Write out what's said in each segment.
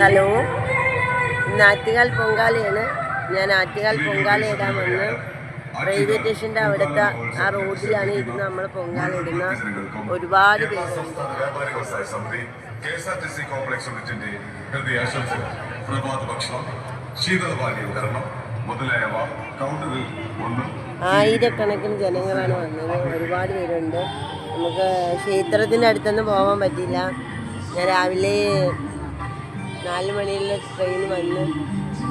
Hello, Attukal പൊങ്കാലയാണ്. ഞാൻ ആറ്റുകാൽ പൊങ്കാല ഇടാൻ വന്ന് റെയിൽവേ സ്റ്റേഷൻ്റെ അവിടുത്തെ ആ റോഡിലാണ് ഇരുന്ന് നമ്മൾ പൊങ്കാല ഇടുന്ന ഒരുപാട് പേരുണ്ട്. ആയിരക്കണക്കിന് ജനങ്ങളാണ് വന്നത്. ഒരുപാട് പേരുണ്ട്. നമുക്ക് ക്ഷേത്രത്തിൻ്റെ അടുത്തൊന്നും പോകാൻ പറ്റില്ല. ഞാൻ രാവിലെ 4 മണിയിലെ ട്രെയിൻ വന്ന്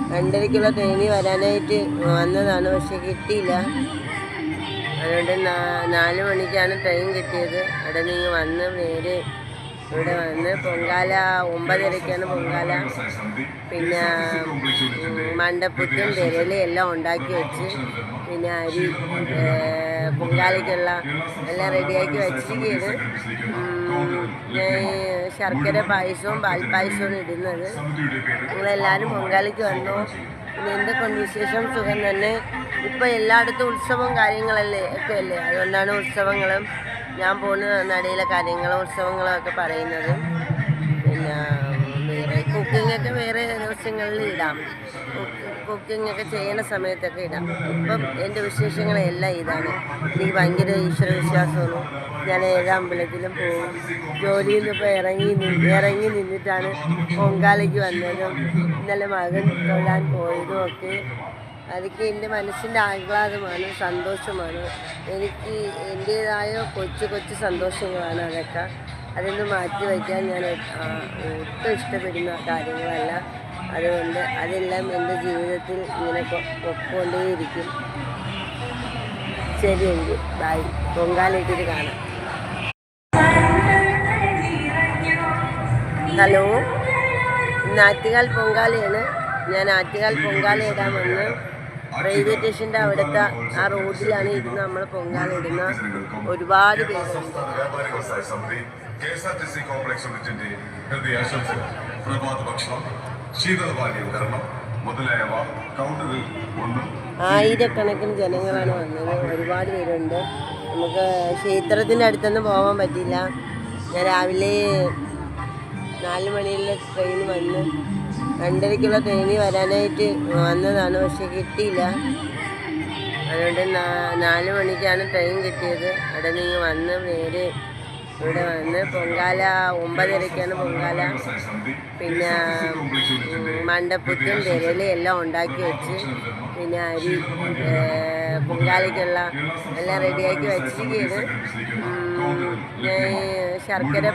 2:30ക്കുള്ള ട്രെയിനിൽ വരാനായിട്ട് വന്നതാണ്. പക്ഷെ കിട്ടിയില്ല. അതുകൊണ്ട് 4 മണിക്കാണ് ട്രെയിൻ കിട്ടിയത്. അവിടെ നിന്ന് വന്ന് നേരെ ഇവിടെ വന്ന് പൊങ്കാല 9:30ക്കാണ് പൊങ്കാല. പിന്നെ മണ്ടപ്പുറ്റും തിരലും എല്ലാം ഉണ്ടാക്കി വെച്ച്, പിന്നെ അരി പൊങ്കാലയ്ക്കുള്ള എല്ലാം റെഡിയാക്കി വെച്ചിരിക്കുകയാണ്. ശർക്കര പായസവും പാൽപ്പായസവും ഇടുന്നത്. നിങ്ങളെല്ലാവരും പൊങ്കാലയ്ക്ക് വന്നോ. പിന്നെ എന്തൊക്കെയുണ്ട് വിശേഷം? സുഖം തന്നെ. ഇപ്പം എല്ലായിടത്തും ഉത്സവവും കാര്യങ്ങളല്ലേ ഒക്കെ അല്ലേ. അതുകൊണ്ടാണ് ഉത്സവങ്ങളും ഞാൻ പോകുന്ന നടയിലെ കാര്യങ്ങളും ഉത്സവങ്ങളും ഒക്കെ പറയുന്നത്. പിന്നെ വേറെ കുക്കിങ്ങൊക്കെ വേറെ ദിവസങ്ങളിൽ ഇടാം. കുക്കിങ്ങൊക്കെ ചെയ്യണ സമയത്തൊക്കെ ഇടാം. ഇപ്പം എൻ്റെ വിശേഷങ്ങളെല്ലാം ഇതാണ്. എനിക്ക് ഭയങ്കര ഈശ്വര വിശ്വാസമാണ്. ഞാൻ ഏത് അമ്പലത്തിലും പോകും. ജോലിയിൽ നിന്ന് ഇപ്പോൾ ഇറങ്ങി നിന്നിട്ടാണ് പൊങ്കാലയ്ക്ക് വന്നതും ഇന്നലെ മകൻ തൊഴാൻ പോയതും ഒക്കെ. അതൊക്കെ എൻ്റെ മനസ്സിൻ്റെ ആഹ്ലാദമാണ്, സന്തോഷമാണ്. എനിക്ക് എൻ്റേതായ കൊച്ചു സന്തോഷങ്ങളാണ് അതൊക്കെ. അതൊന്ന് മാറ്റി വയ്ക്കാൻ ഞാൻ ഒട്ടും ഇഷ്ടപ്പെടുന്ന കാര്യങ്ങളല്ല. അതുകൊണ്ട് അതെല്ലാം എൻ്റെ ജീവിതത്തിൽ ഇങ്ങനെ പൊക്കോണ്ടേയിരിക്കും. ശരിയെങ്കിൽ ബൈ. പൊങ്കാലയിട്ടിട്ട് കാണാം. ഹലോ, ആറ്റുകാൽ പൊങ്കാലയാണ്. ഞാൻ ആറ്റുകാൽ പൊങ്കാല ഇടാൻ വന്ന് റെയിൽവേ സ്റ്റേഷൻ്റെ അവിടുത്തെ ആ റോഡിലാണ് ഇരുന്ന് നമ്മൾ പൊങ്കാല ഇടുന്ന ഒരുപാട് പേരുണ്ട്. ആയിരക്കണക്കിന് ജനങ്ങളാണ് വന്നത്. ഒരുപാട് പേരുണ്ട്. നമുക്ക് ക്ഷേത്രത്തിൻ്റെ അടുത്തൊന്നും പോകാൻ പറ്റില്ല. ഞാൻ രാവിലെ 4 മണിയിലെ ട്രെയിൻ വന്ന് 2:30ക്കുള്ള ട്രെയിനിൽ വരാനായിട്ട് വന്നതാണ്. പക്ഷെ കിട്ടിയില്ല. അതുകൊണ്ട് 4 മണിക്കാണ് ട്രെയിൻ കിട്ടിയത്. അവിടെ നിന്ന് വന്ന് നേരെ ഇവിടെ വന്ന് പൊങ്കാല 9:30ക്കാണ് പൊങ്കാല. പിന്നെ മണ്ടപ്പുറ്റും തിരലും എല്ലാം ഉണ്ടാക്കി വെച്ച്, പിന്നെ അരി പൊങ്കാലയ്ക്കുള്ള എല്ലാം റെഡിയാക്കി വെച്ചിരിക്കുകയാണ്. ശർക്കര